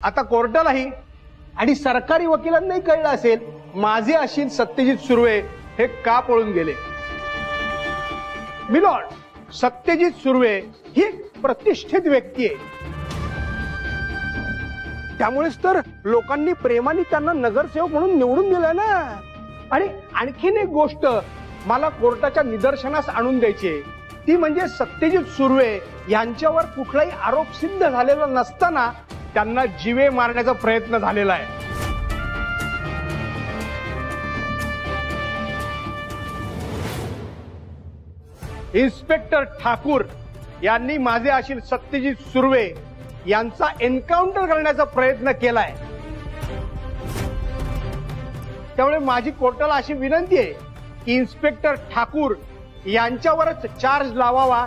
आता कोर्टालाही आणि सरकारी वकिलांनाही कळलं असेल माझे अशील सत्यजित सुर्वे हे का पळून गेले। मिलॉर्ड, सत्यजित सुर्वे ही एक प्रतिष्ठित व्यक्ती आहे, त्यामुळेच तर लोकांनी प्रेमाने त्यांना नगरसेवक म्हणून निवडून दिलं ना। आणि आणखीन एक गोष्ट मला कोर्टाच्या निदर्शनास आणून द्यायची आहे, ती म्हणजे सत्यजित सुर्वे यांच्यावर कुठलाही आरोप सिद्ध झालेला नसताना त्यांना जीवे मारण्याचा प्रयत्न झालेला आहे। इन्स्पेक्टर ठाकूर यांनी माझे अशील सत्यजित सुर्वे यांचा एन्काउंटर करण्याचा प्रयत्न केलाय। त्यामुळे माझी कोर्टाला अशी विनंती आहे की इन्स्पेक्टर ठाकूर यांच्यावरच चार्ज लावावा,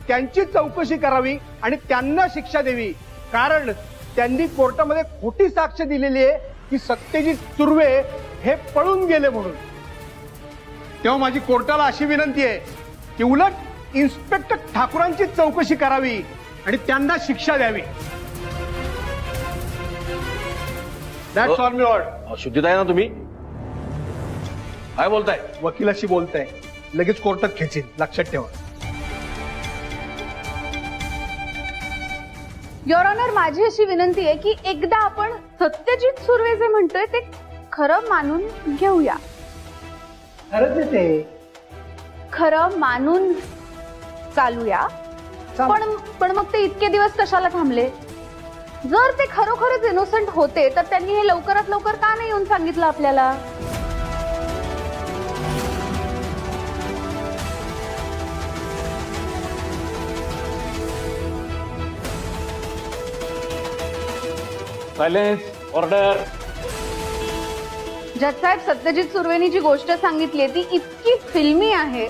त्यांची चौकशी करावी आणि त्यांना शिक्षा द्यावी, कारण त्यांनी कोर्टामध्ये खोटी साक्ष दिलेली आहे की सत्यजित सुर्वे हे पळून गेले म्हणून। तेव्हा माझी कोर्टाला अशी विनंती आहे की उलट इन्स्पेक्टर ठाकूरांची चौकशी करावी आणि त्यांना शिक्षा द्यावी। That's all milord. शुद्धीताई ना तुम्ही काय बोलताय? वकिलाशी बोलताय, लगेच कोर्टात खेचील, लक्षात ठेवा। युअर ऑनर, माझी अशी विनंती आहे की एकदा आपण सत्यजित सुर्वे जे म्हणतोय ते खरं मानून घेऊया। खरंच ते खरं मानून चालूया। पण मग ते इतके दिवस कशाला थांबले? जर ते खरोखरच इनोसंट होते तर त्यांनी हे लवकरात लवकर का नाही येऊन सांगितलं आपल्याला? Silence, order. जज साहेब, सत्यजित सुर्वेनी जी गोष्ट सांगितली ती इतकी फिल्मी आहे,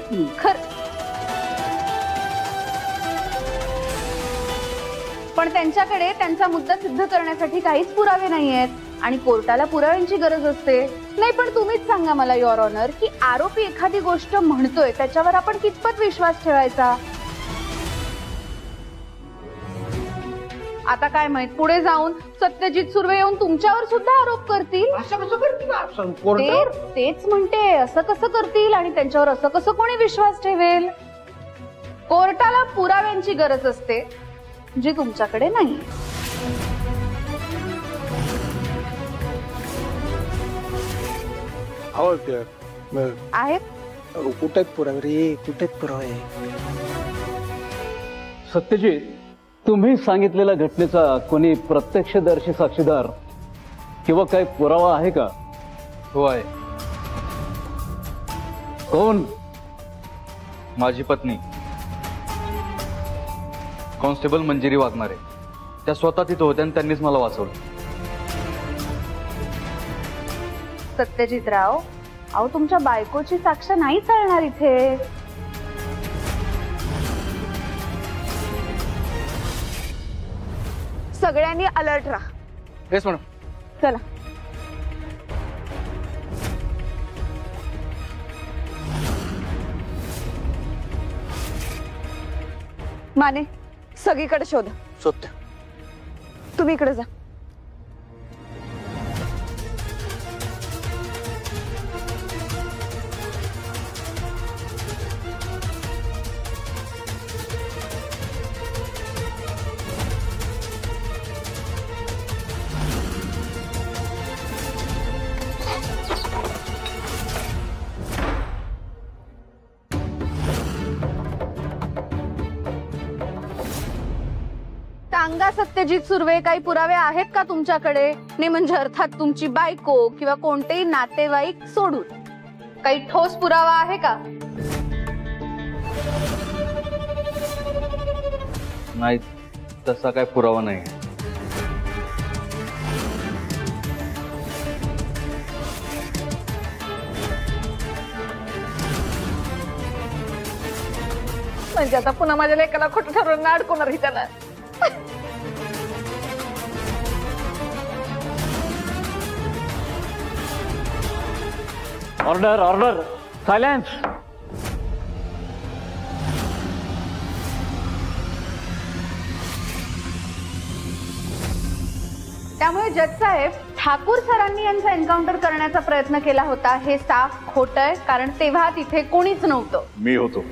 पण त्यांच्याकडे त्यांचा मुद्दा सिद्ध करण्यासाठी काहीच पुरावे नाहीयेत आणि कोर्टाला पुराव्यांची गरज असते। नाही पण तुम्हीच सांगा मला युअर ऑनर की आरोपी एखादी गोष्ट म्हणतोय त्याच्यावर आपण कितपत विश्वास ठेवायचा? आता काय माहित, पुढे जाऊन सत्यजित सुर्वे येऊन तुमच्यावर सुद्धा आरोप करतील। असं कसं करतील? तेच म्हणते, असं कसं करतील आणि त्यांच्यावर असं कसं कोणी विश्वास ठेवेल? कोर्टाला पुराव्यांची गरज असते जी तुमच्याकडे नाही आहेत। कुठे पुरावे रे, कुठे पुरावे? सत्यजित, तुम्ही सांगितलेल्या घटनेचा कोणी प्रत्यक्षदर्शी साक्षीदार किंवा काही पुरावा आहे का? हो आहे। कोण? माझी पत्नी कॉन्स्टेबल मंजिरी वाघमारे। त्या स्वतः तिथे होत्या आणि त्यांनीच मला वाचवलं। सत्यजितराव, अहो तुमच्या बायकोची साक्ष नाही चालणार इथे। सगळ्यांनी अलर्ट राहा। Yes madam. चला। माने, सगळीकडे शोध। शोधते। तुम्ही इकडे जा। सांगा सत्यजित सुर्वे, काही पुरावे आहेत का तुमच्याकडे? नाही म्हणजे अर्थात तुमची बायको किंवा कोणतेही नातेवाईक सोडून काही ठोस पुरावा आहे का? नाही, तसा काही पुरावा नाही। म्हणजे आता पुन्हा माझ्या लेकाला खोटं ठरवून अडकवणार ही त्याला। Order, order, silence. त्यामुळे जज साहेब, ठाकूर सरांनी यांचा एन्काउंटर करण्याचा प्रयत्न केला होता हे साफ खोटंय, कारण तेव्हा तिथे कोणीच नव्हतं. मी होतो.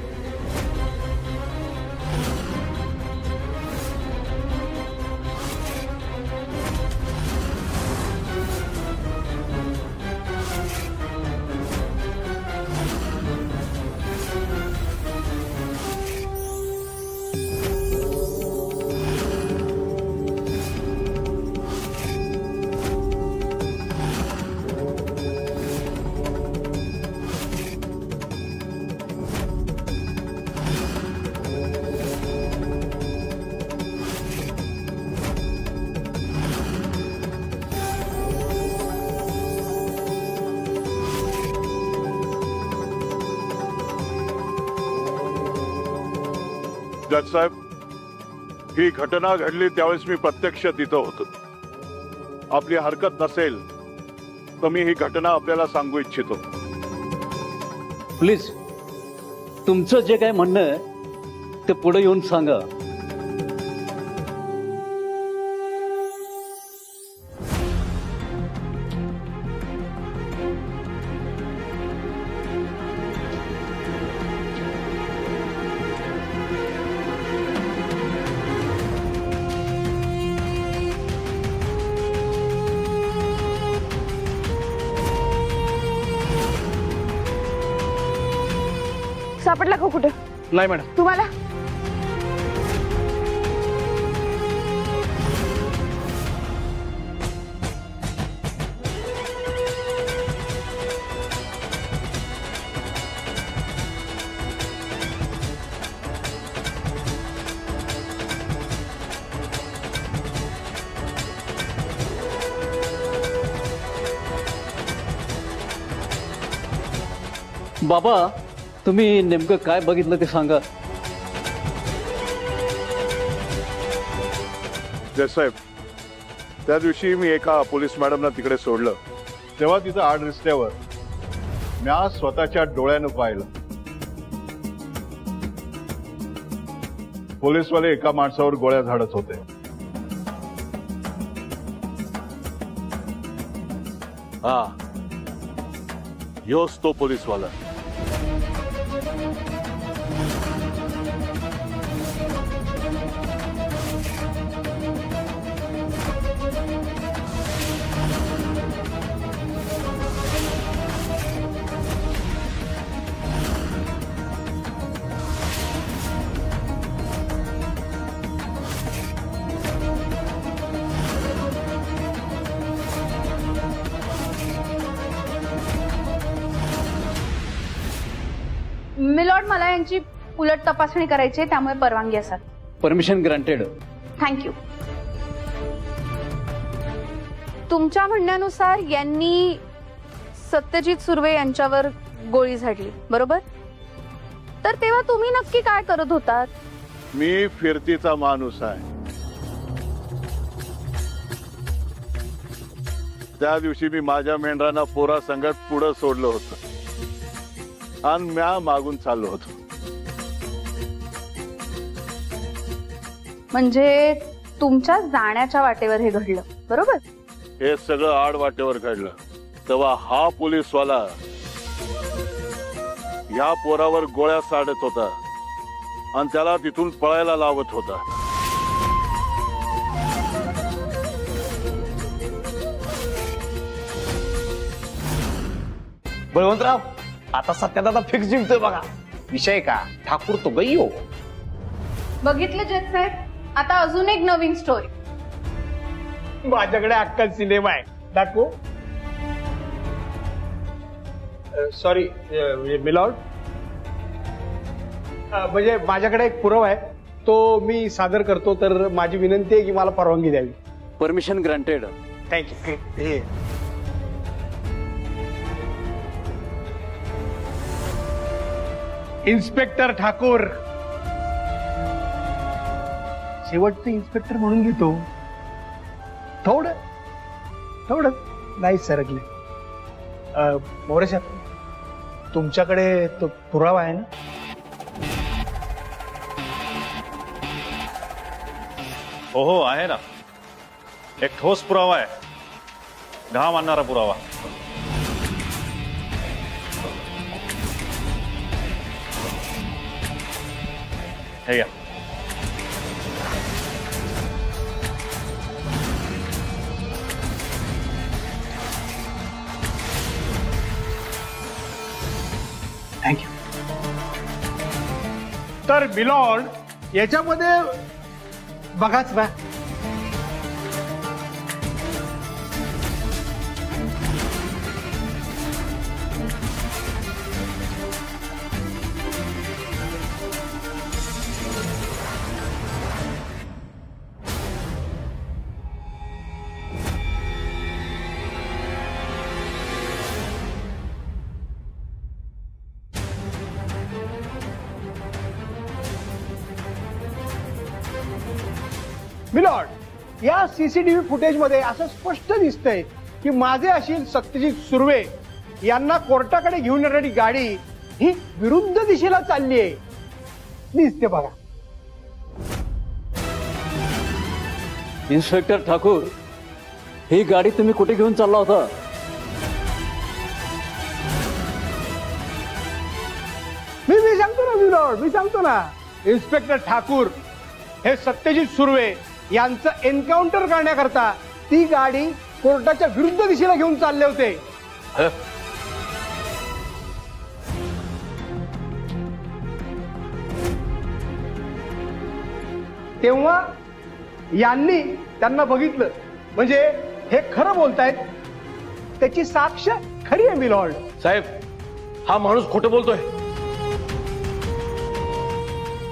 जज साहेब, ही घटना घडली त्यावेळेस मी प्रत्यक्ष तिथं होतो. आपली हरकत नसेल तर मी ही घटना आपल्याला सांगू इच्छितो. प्लीज, तुमचं जे काय म्हणणं आहे ते पुढे येऊन सांगा. सापडला का कुठे? नाही मॅडम. तुम्हाला बाबा, तुम्ही नेमकं काय बघितलं ते सांगा. जज साहेब, त्या दिवशी मी एका पोलीस मॅडमना तिकडे सोडलं तेव्हा तिथं आड रस्त्यावर म्या स्वतःच्या डोळ्यानं पाहिलं. पोलीसवाले एका माणसावर गोळ्या झाडत होते. हा, योच तो पोलीसवाला. मिलॉर्ड, मला यांची उलट तपासणी करायची आहे, त्यामुळे परवानगी असाल. Permission granted. थँक्यू. तुमच्या म्हणण्यानुसार यांनी सत्यजित सुर्वे यांच्यावर गोळी झाडली, बरोबर? तर तेव्हा तुम्ही नक्की काय करत होतात? मी फिरतीचा माणूस आहे. त्या दिवशी मी माझ्या मेंढरांना पोरा संगत पुढं सोडलं होतं आणि म्या मागून चाललो होतो. म्हणजे तुमच्या जाण्याच्या वाटेवर हे घडलं, बरोबर? हे सगळं आड वाटेवर घडलं तेव्हा हा पोलीसवाला या पोरावर गोळ्या साडत होता आणि त्याला तिथून पळायला लावत होता. बळवंतराव, आता सत्यादादा फिक्स जिंकतोय बघा. विषय का, ठाकूर तो गई हो. बघितलं जज साहेब, आता अजून एक नवीन स्टोरी. माझ्याकडे अक्कल सिनेमा आहे, दाखवू? सॉरी मिलॉर्ड, म्हणजे माझ्याकडे एक पुरावा आहे, तो मी सादर करतो. तर माझी विनंती आहे की मला परवानगी द्यावी. Permission granted. Thank you. Inspector Thakur, शेवटचं इन्स्पेक्टर म्हणून घेतो. थोडं थोडं नाही सरकले. मोरे साहेब, तुमच्याकडे तो पुरावा आहे ना? हो आहे ना. एक ठोस पुरावा आहे, घाम आणणारा पुरावा. हे घ्या. थँक्यू. तर मिलॉर्ड, याच्यामध्ये बघाच ना, मिलॉर्ड, या सीसीटीव्ही फुटेजमध्ये असं स्पष्ट दिसतंय की माझे अशील सत्यजित सुर्वे यांना कोर्टाकडे घेऊन येणारी गाडी ही विरुद्ध दिशेला चालली आहे. दिसते बघा. इन्स्पेक्टर ठाकूर, ही गाडी तुम्ही कुठे घेऊन चालला होता? मी सांगतो ना मिलॉर्ड, मी सांगतो ना. इन्स्पेक्टर ठाकूर हे सत्यजित सुर्वे यांचं एन्काउंटर करण्याकरता ती गाडी कोर्टाच्या विरुद्ध दिशेला घेऊन चालले होते. तेव्हा यांनी त्यांना बघितलं, म्हणजे हे खरं बोलतायत, त्याची साक्ष खरी आहे मिलॉर्ड. साहेब, हा माणूस खोटं बोलतोय.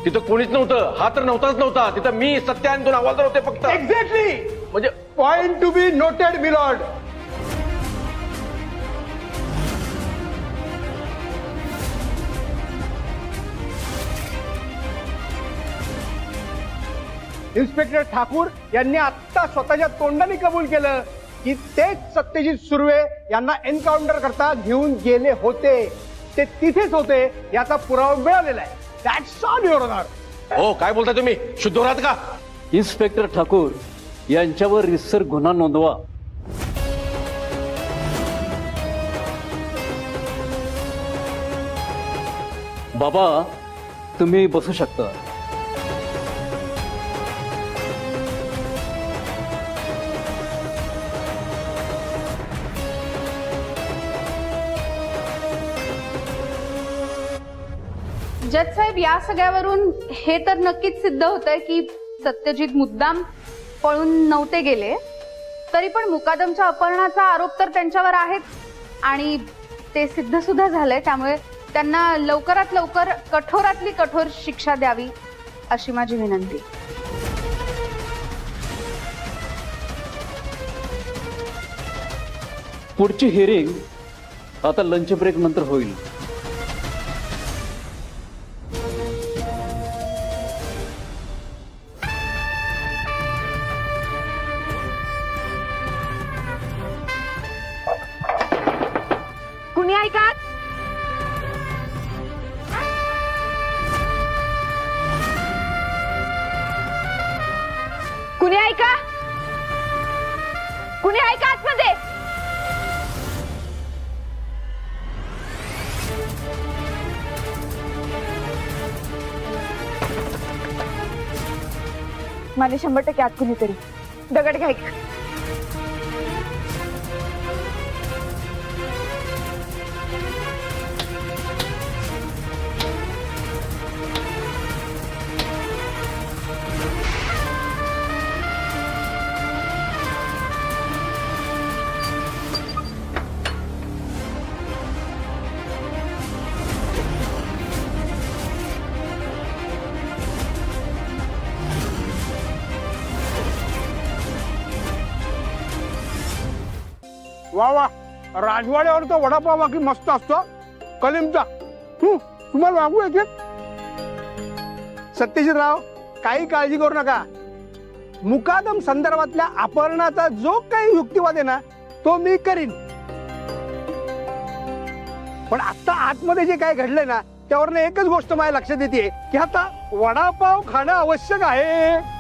तिथं कोणीच नव्हतं, हा तर नव्हता. तिथं मी, सत्य आणि 2 हवालदार होते फक्त. एक्झॅक्टली. म्हणजे point to be noted milord. Inspector Thakur यांनी आता स्वतःच्या तोंडाने कबूल केलं की तेच सत्यजित सुर्वे यांना एन्काउंटर करता घेऊन गेले होते. ते तिथेच होते याचा पुरावा मिळालेला आहे. That's all your honour. हो, काय बोलताय तुम्ही? शुद्ध होतात का? इन्स्पेक्टर ठाकूर यांच्यावर रितसर गुन्हा नोंदवा. बाबा, तुम्ही बसू शकता. जज साहेब, या सगळ्यावरून हे तर नक्कीच सिद्ध होतंय की सत्यजित मुद्दाम पळून नव्हते गेले. तरी पण मुकादमच्या अपहरणाचा आरोप तर त्यांच्यावर आहेत आणि ते सिद्ध सुद्धा झालंय. त्यामुळे त्यांना लवकरात लवकर कठोरातली कठोर शिक्षा द्यावी अशी माझी विनंती. पुढची हिअरिंग आता लंच ब्रेक नंतर होईल. कुणी ऐका, कुणी ऐका, कुणी ऐका आतमध्ये. माझे 100% आत कुणीतरी दगड घ्या. वा वा, राजवाड्यावर तो वडापाव बाकी मस्त असतो. कलिमचा तुम्हाला मागू एक. सत्यजितराव, काही काळजी करू नका. मुकादम संदर्भातल्या अपहरणाचा जो काही युक्तिवाद आहे ना, तो मी करीन. पण आता आतमध्ये जे काय घडलंय ना, त्यावरनं एकच गोष्ट माझ्या लक्षात येते की आता वडापाव खाणं आवश्यक आहे.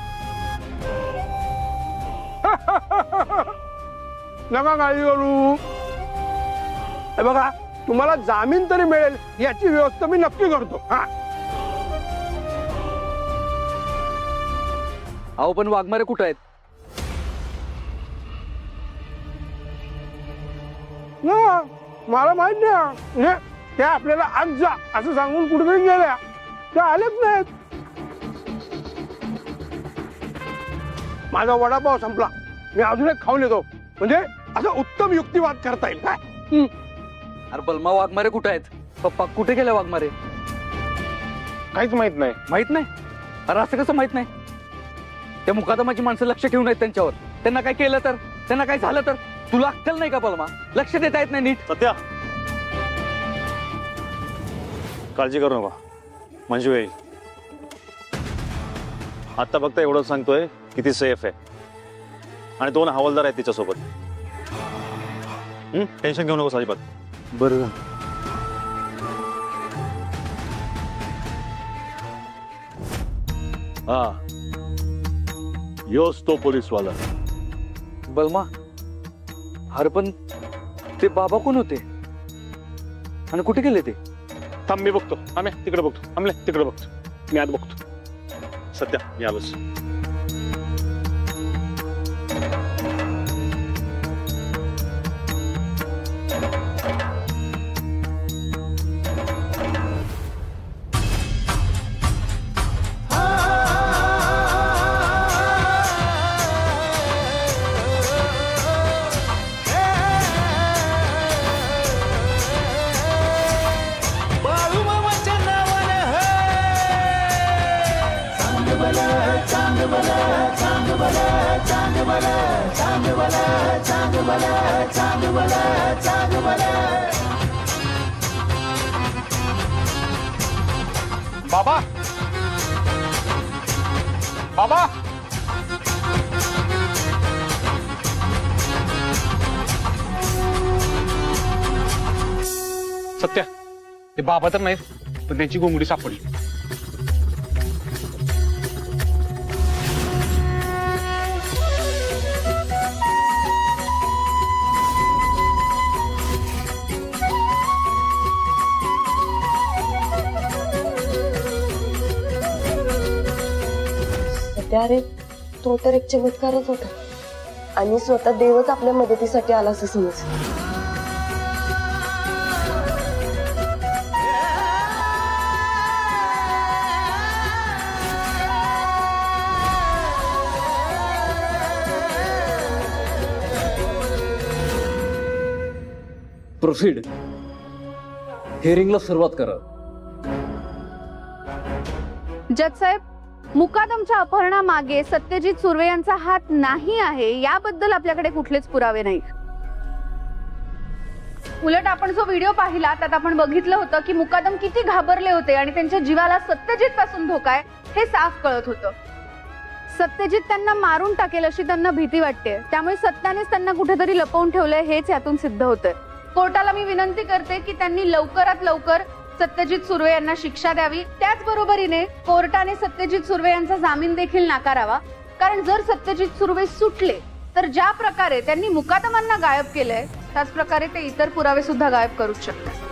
नका काळजी करू. हे बघा, तुम्हाला जामीन तरी मिळेल याची व्यवस्था मी नक्की करतो. हा, अहो पण वाघमारे कुठं आहेत? ना, मला माहित नाही. त्या आपल्याला आज जा असं सांगून कुठेतरी गेल्या, त्या आलेच नाहीत. माझा वडापाव संपला, मी अजून एक खाऊन येतो. म्हणजे असं उत्तम युक्तिवाद करता येईल काय? अरे बलमा, वाघमारे कुठं आहेत? पप्पा कुठे गेले वाघमारे? काहीच माहित नाही. माहित नाही? अरे असं कसं माहित नाही? त्या मुकादमाची माणसं लक्ष ठेवून आहेत त्यांच्यावर. त्यांना काय केलं तर, त्यांना काय झालं तर तुला अक्कल नाही का बलमा? लक्ष देता येत नाही नीट? सत्या, काळजी करू नका, मंजू येईल. आता फक्त एवढंच सांगतोय की ती सेफ आहे आणि 2 हवालदार आहेत तिच्यासोबत. टेन्शन घेऊ नकोस अजिबात. बरं. हा, योच तो पोलीसवाला. बलमा, अरे पण ते बाबा कोण होते आणि कुठे गेले ते? थांब, मी बघतो. आम्ही तिकडे बघतो. आमले तिकडे बघतो. मी आत बघतो. सत्या, मी आलोच. बाबा, बाबा, सत्या, ते बाबा तर नाहीत, पण त्यांची घोंगडी सापडली. अरे तो तर एक चमत्कारच होता आणि स्वतः देवच आपल्या मदतीसाठी आला असं समज. प्रोसीड. हिअरिंगला सुरुवात करा. जज साहेब, मुकादमच्या अपहरणामागे सत्यजित सुर्वे यांचा हात नाही आहे याबद्दल आपल्याकडे कुठलेच पुरावे नाही. उलट आपण जो व्हिडिओ पाहिला त्यात आपण बघितलं होतं की मुकादम किती घाबरले होते आणि त्यांच्या जीवाला सत्यजित पासून धोका आहे हे साफ कळत होतं. सत्यजित त्यांना मारून टाकेल अशी त्यांना भीती वाटते, त्यामुळे सत्यानेच त्यांना कुठेतरी लपवून ठेवलंय हेच यातून सिद्ध होतंय. कोर्टाला मी विनंती करते की त्यांनी लवकरात लवकर सत्यजित सुर्वे यांना शिक्षा द्यावी. त्याचबरोबरीने कोर्टाने सत्यजित सुर्वे यांचा जामीन देखील नाकारावा, कारण जर सत्यजित सुर्वे सुटले तर ज्या प्रकारे त्यांनी मुकादमांना गायब केलंय त्याच प्रकारे ते इतर पुरावे सुद्धा गायब करू शकतात.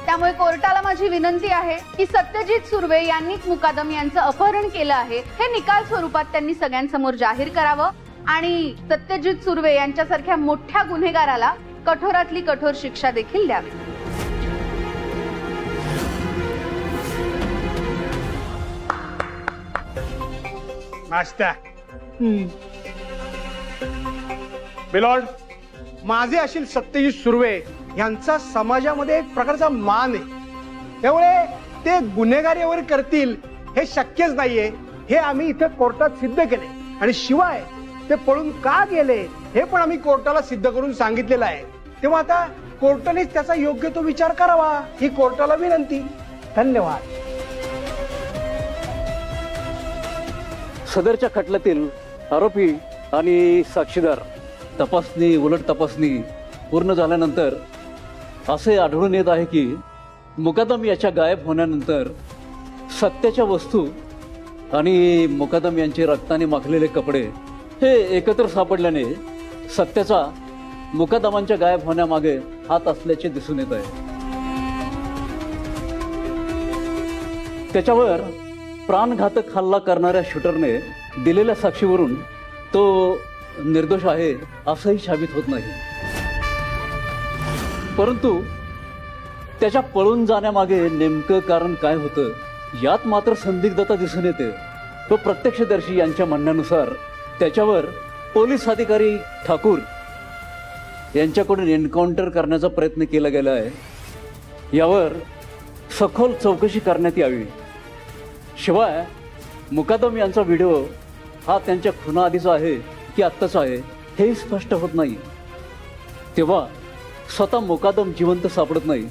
त्यामुळे कोर्टाला माझी विनंती आहे की सत्यजित सुर्वे यांनीच मुकादम यांचं अपहरण केलं आहे हे निकाल स्वरूपात त्यांनी सगळ्यांसमोर जाहीर करावं आणि सत्यजित सुर्वे यांच्यासारख्या मोठ्या गुन्हेगाराला कठोरातली कठोर शिक्षा देखील द्यावी. नाश्ता. मिलॉर्ड, माझे अशील सत्यजित सुर्वे यांचा समाजामध्ये एक प्रकारचा मान आहे, त्यामुळे ते गुन्हेगारी वगैरे करतील हे शक्यच नाहीये हे आम्ही इथे कोर्टात सिद्ध केले. आणि शिवाय ते पळून का गेले हे पण आम्ही कोर्टाला सिद्ध करून सांगितलेलं आहे. तेव्हा आता कोर्टानेच त्याचा योग्य तो विचार करावा ही कोर्टाला विनंती. धन्यवाद. सदरच्या खटल्यातील आरोपी आणि साक्षीदार तपासणी उलट तपासणी पूर्ण झाल्यानंतर असे आढळून येत आहे की मुकादम याच्या गायब होण्यानंतर सत्याच्या वस्तू आणि मुकादम यांचे रक्ताने माखलेले कपडे हे एकत्र सापडल्याने सत्याचा मुकादमांच्या गायब होण्यामागे हात असल्याचे दिसून येत आहे. त्याच्यावर प्राणघातक हल्ला करणाऱ्या शूटरने दिलेल्या साक्षीवरून तो निर्दोष आहे असंही साबित होत नाही. परंतु त्याच्या पळून जाण्यामागे नेमकं कारण काय होतं यात मात्र संदिग्धता दिसून येते. तो प्रत्यक्षदर्शी यांच्या म्हणण्यानुसार त्याच्यावर पोलीस अधिकारी ठाकूर यांच्याकडून एन्काउंटर करण्याचा प्रयत्न केला गेला आहे. यावर सखोल चौकशी करण्यात यावी. शिवाय मुकादम यांचा व्हिडिओ हा त्यांच्या खुनाआधीचा आहे की आत्ताचा आहे हेही स्पष्ट होत नाही. तेव्हा स्वतः मुकादम जिवंत सापडत नाही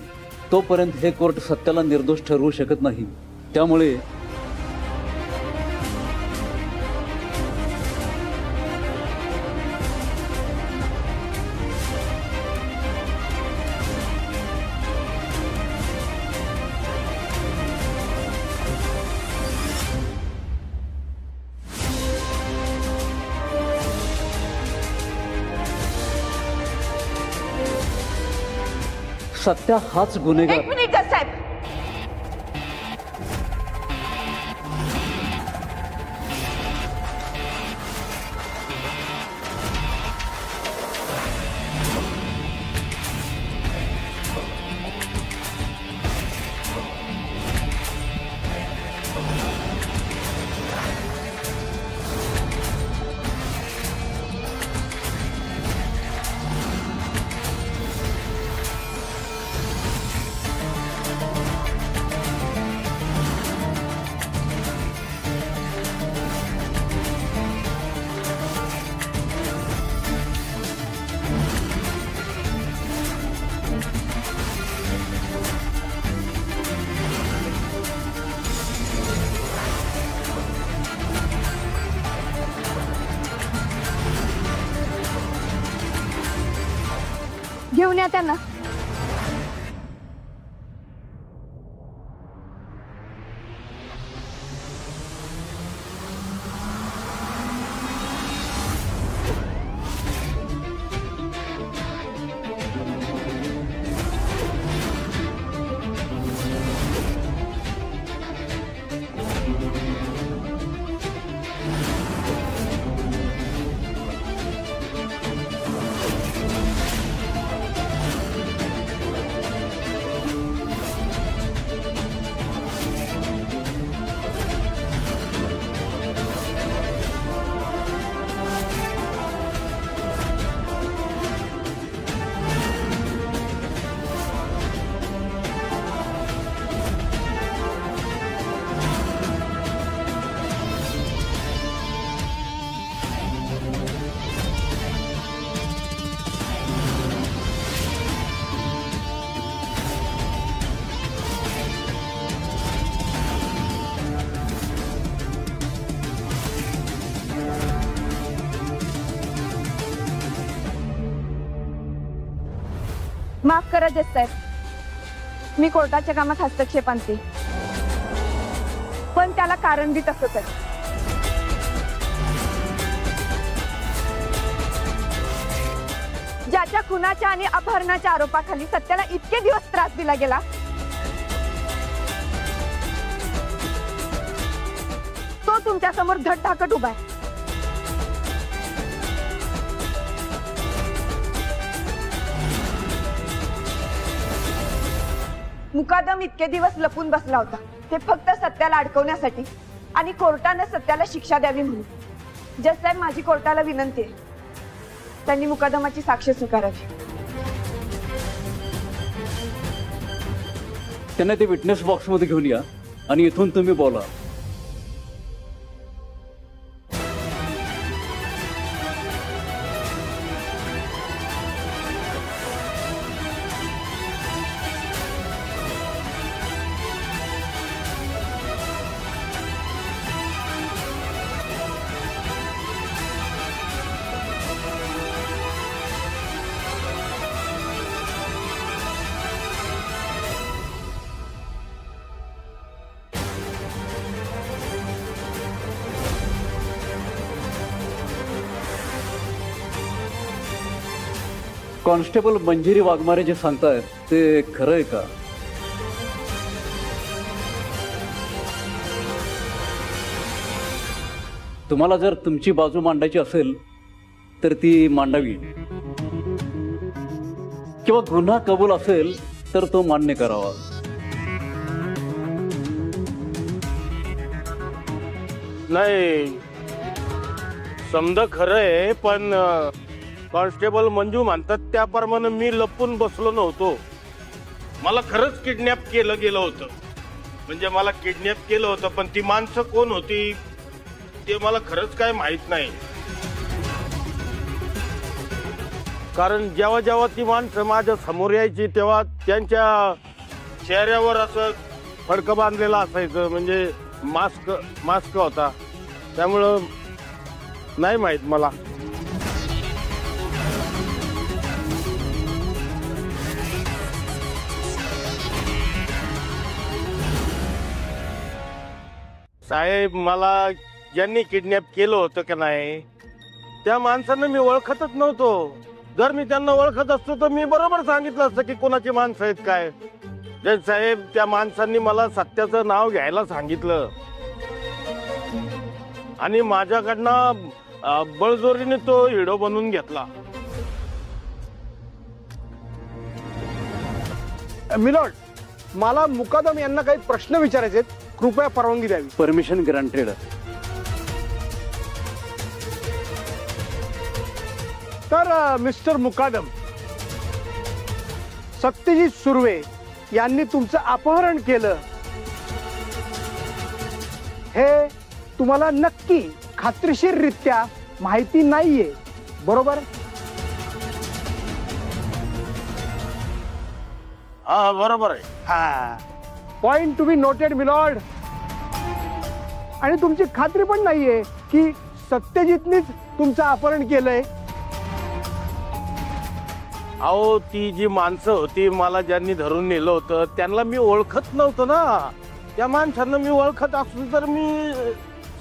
तोपर्यंत हे कोर्ट सत्याला निर्दोष ठरवू शकत नाही. त्यामुळे सत्या हाच गुन्हेगार. एक मिनिट जज साहेब. घेऊन या त्यांना. माफ करा जज साहेब, मी कोर्टाच्या कामात हस्तक्षेप आणते, पण त्याला कारण बी तसंच आहे. ज्याच्या खुनाच्या आणि अपहरणाच्या आरोपाखाली सत्याला इतके दिवस त्रास दिला गेला तो तुमच्या समोर धड धाकट उभा आहे. मुकादम इतके दिवस लपून बसला होता ते फक्त सत्याला अडकवण्यासाठी आणि कोर्टाने सत्याला शिक्षा द्यावी म्हणून. जज साहेब, माझी कोर्टाला विनंती आहे, त्यांनी मुकादमाची साक्ष स्वीकारावी. त्यांना ते विटनेस बॉक्स मध्ये घेऊन या आणि इथून तुम्ही बोला. कॉन्स्टेबल मंजिरी वाघमारे जे सांगतायत ते खरं आहे का? तुम्हाला जर तुमची बाजू मांडायची असेल तर ती मांडावी, किंवा गुन्हा कबूल असेल तर तो मान्य करावा. नाही, समजा खरं आहे, पण कॉन्स्टेबल मंजू म्हणतात त्याप्रमाणे मी लपून बसलो नव्हतो. मला खरंच किडनॅप केलं गेलं होतं. म्हणजे मला किडनॅप केलं होतं, पण ती माणसं कोण होती ते मला खरंच काय माहित नाही. कारण जेव्हा जेव्हा ती माणसं माझ्या समोर यायची तेव्हा त्यांच्या चेहऱ्यावर असं फडकं बांधलेलं असायचं, म्हणजे मास्क होता. त्यामुळं नाही माहित मला. साहेब, मला ज्यांनी किडनॅप केलं होतं का नाही त्या माणसांना मी ओळखतच नव्हतो. जर मी त्यांना ओळखत असतो तर मी बरोबर सांगितलं असतं की कोणाची माणसं आहेत काय. जज साहेब, त्या माणसांनी मला सत्याचं नाव घ्यायला सांगितलं आणि माझ्याकडनं बळजोरीने तो हिडो बनवून घेतला. मिलॉर्ड, मला मुकादम यांना काही प्रश्न विचारायचे आहेत. कृपया परवानगी द्यावी. Permission granted. तर मिस्टर मुकादम, सत्यजित सुर्वे यांनी तुमचं अपहरण केलं हे तुम्हाला नक्की खात्रीशीररित्या माहिती नाहीये, बरोबर? हा, बरोबर आहे. हा, point to be noted milord. आणि तुमची खात्री पण नाहीये की सत्यजितनीच तुमचं अपहरण केलंय. अहो, ती जी माणसं होती मला ज्यांनी धरून नेलं होतं त्यांना मी ओळखत नव्हतं ना. त्या माणसांना मी ओळखत असलो तर मी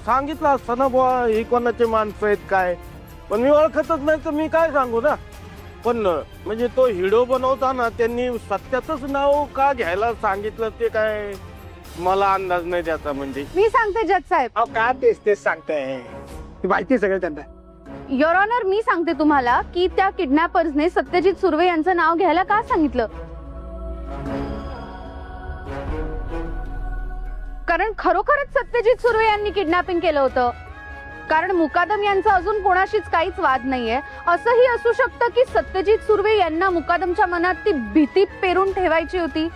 सांगितलं असतं ना, बुवा ही कोणाचे माणसं आहेत काय. पण मी ओळखतच नाही तर मी काय सांगू ना. पण म्हणजे तो हिडो बनवताना त्यांनी सत्याचंच नाव का घ्यायला सांगितलं ते काय मला अंदाज नाही त्याचा. म्हणजे मी सांगते जज साहेब. अहो, काय तेच सांगताय, माहिती आहे सगळं त्यांना. युअर ऑनर, मी सांगते तुम्हाला की त्या किडनॅपर्सने सत्यजित सुर्वे यांचं नाव घ्यायला का सांगितलं. कारण खरोखरच सत्यजित सुर्वे यांनी किडनॅपिंग केलं होतं. कारण मुकादम यांचा अजून कोणाशीच काहीच वाद नाहीये. असंही असू शकतं की सत्यजित सुर्वे यांना मुकादमच्या मनात ती भीती पेरून ठेवायची होती.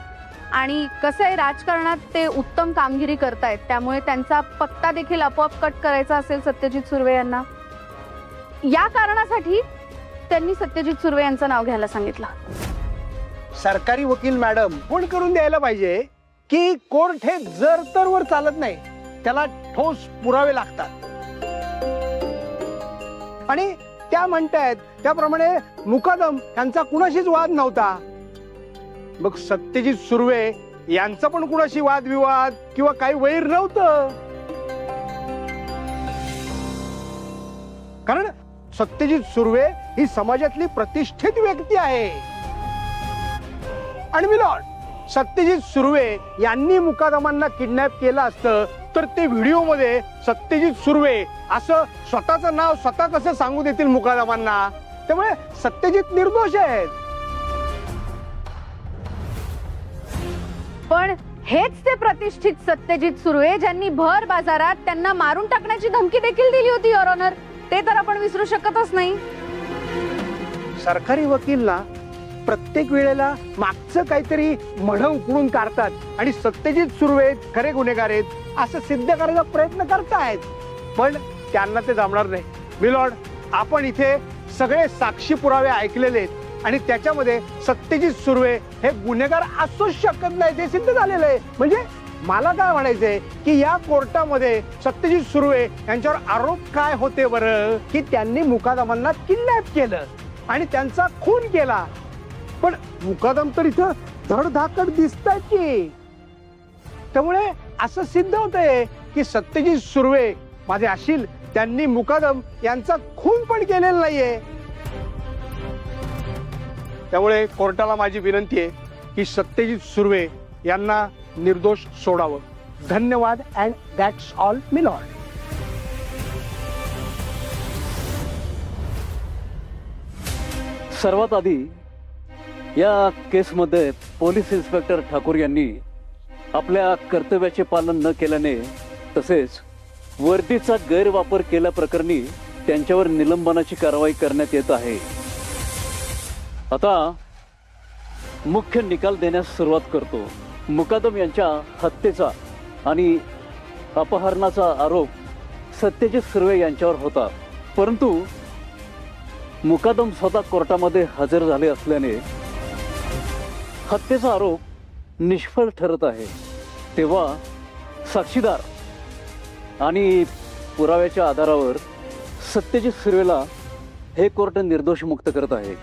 आणि कसं आहे, राजकारणात ते उत्तम कामगिरी करतायत, त्यामुळे त्यांचा पत्ता देखील आपोआप कट करायचा असेल सत्यजित सुर्वे यांना. या कारणासाठी त्यांनी सत्यजित सुर्वे यांचं नाव घ्यायला सांगितलं. सरकारी वकील मॅडम फोन करून द्यायला पाहिजे की कोर्ट हे जर तर वर चालत नाही, त्याला ठोस पुरावे लागतात. आणि त्या म्हणतायत त्याप्रमाणे मुकादम यांचा कुणाशीच वाद नव्हता. मग सत्यजित सुर्वे यांचा पण कुणाशी वादविवाद किंवा काही वैर नव्हतं. कारण सत्यजित सुर्वे ही समाजातली प्रतिष्ठित व्यक्ती आहे. आणि मिलॉर्ड, सत्यजित सुर्वे यांनी मुकादमांना किडनॅप केलं असतं तर ते व्हिडिओमध्ये सत्यजित सुर्वे असं स्वतःचं नाव स्वतः कसं सांगू देतील मुकादमांना. त्यामुळे सत्यजित निर्दोष आहेत. पण हेच ते प्रतिष्ठित सत्यजित सुर्वे ज्यांनी भर बाजारात त्यांना मारून टाकण्याची धमकी देखील दिली होती युअर ऑनर. ते तर आपण विसरू शकतच नाही. सरकारी वकील ना प्रत्येक वेळेला मागचं काहीतरी मढ उकळून काढतात आणि सत्यजित सुर्वे खरे गुन्हेगार आहेत असं सिद्ध करायचा प्रयत्न करतायत. पण त्यांना ते जमणार नाही. मिलॉर्ड, आपण इथे सगळे साक्षी पुरावे ऐकलेले आहेत आणि त्याच्यामध्ये सत्यजित सुर्वे हे गुन्हेगार असूच शकत नाही, ते सिद्ध झालेलं आहे. म्हणजे मला काय म्हणायचंय की या कोर्टामध्ये सत्यजित सुर्वे यांच्यावर आरोप काय होते बरं, की त्यांनी मुकादमांना किडनॅप केलं आणि त्यांचा खून केला. पण मुकादम तर इथं धडधाकट दिसतात की. त्यामुळे असं सिद्ध होतंय की सत्यजित सुर्वे माझे अशील त्यांनी मुकादम यांचा खून पण केलेला नाहीये. त्यामुळे कोर्टाला माझी विनंती आहे की सत्यजित सुर्वे यांना निर्दोष सोडावं. धन्यवाद and that's all me Lord. सर्वात आधी या केसमध्ये पोलीस इन्स्पेक्टर ठाकूर यांनी आपल्या कर्तव्याचे पालन न केल्याने तसेच वर्दीचा गैरवापर केल्याप्रकरणी त्यांच्यावर निलंबनाची कारवाई करण्यात येत आहे. आता मुख्य निकाल देण्यास सुरुवात करतो. मुकादम यांच्या हत्येचा आणि अपहरणाचा आरोप सत्यजित सुर्वे यांच्यावर होता, परंतु मुकादम स्वतः कोर्टामध्ये हजर झाले असल्याने हत्येचा आरोप निष्फळ ठरत आहे. तेव्हा साक्षीदार आणि पुराव्याच्या आधारावर सत्यजित सुर्वेला हे कोर्ट निर्दोष मुक्त करत आहे.